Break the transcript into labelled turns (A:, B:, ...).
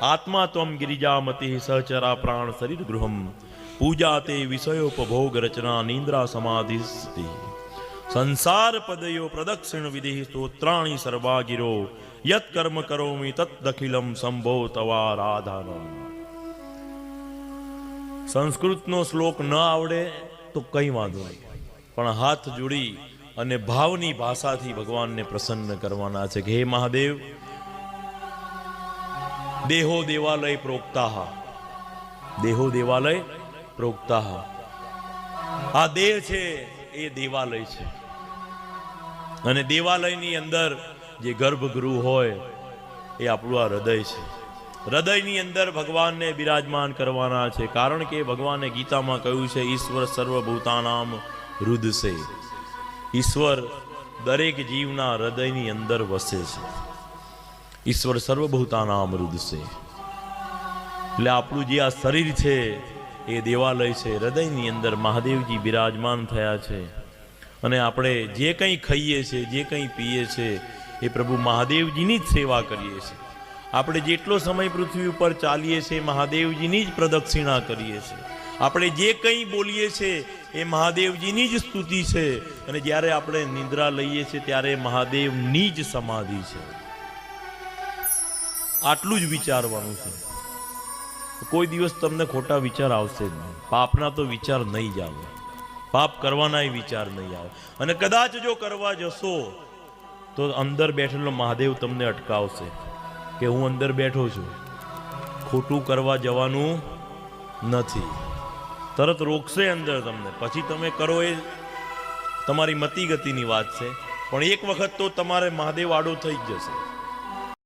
A: आत्मा त्वं गिरिजामति सहचरा प्राण शरीर गृहम पूजा ते विषयोपभोग रचना निंद्रा समाधिस्ति संसार पदयो प्रदक्षिण विधि स्तोत्राणि सर्वागिरो यत् कर्म करोमि तत् दखिलम संभो तवाराधनम। संस्कृत नो श्लोक न आवड़े तो कई वांधो नहीं, पण हाथ जोड़ी अने भावनी भाषा थी भगवान ने प्रसन्न करवाना छे कि हे महादेव देहो देवालय प्रोक्ता, देहो देवालय प्रोक्ता। आ देह छे ए देवालय छे अने देवालयनी अंदर जे गर्भगृह होय ए आपणुं आ हृदय छे। हृदयनी अंदर भगवान ने विराजमान करवाना छे, कारण के भगवाने गीता में कह्युं छे ईश्वर सर्वभूतानाम हृदय से। ईश्वर दरेक जीवना हृदयनी अंदर वसे छे। ईश्वर सर्वभूतानाम हृदय से એટલે આપણું જે આ શરીર છે એ દેવાલય છે। હૃદયની અંદર મહાદેવજી બિરાજમાન થયા છે અને આપણે જે કંઈ ખાઈએ છીએ, જે કંઈ પીએ છીએ એ પ્રભુ મહાદેવજીની જ સેવા કરીએ છીએ। આપણે જેટલો સમય પૃથ્વી ઉપર ચાલીએ છીએ મહાદેવજીની જ પ્રદક્ષિણા કરીએ છીએ। આપણે જે કંઈ બોલીએ છીએ એ મહાદેવજીની જ સ્તુતિ છે અને જ્યારે આપણે નિંદ્રા લઈએ છીએ ત્યારે મહાદેવની જ સમાધિ છે। આટલું જ વિચારવાનું છે। કોઈ દિવસ તમને ખોટા વિચાર આવશે જ નહીં। પાપના તો વિચાર નહીં જ આવે, પાપ કરવાના વિચાર નહીં આવે। અને કદાચ જો કરવા જશો તો અંદર બેઠેલો મહાદેવ તમને અટકાવશે કે હું અંદર બેઠો છું, ખોટું કરવા જવાનું નથી। તરત રોકશે અંદર તમને, પછી તમે કરો એ તમારી મતિ ગતિની વાત છે, પણ એક વખત તો તમારે મહાદેવ આડો થઈ જ જશે।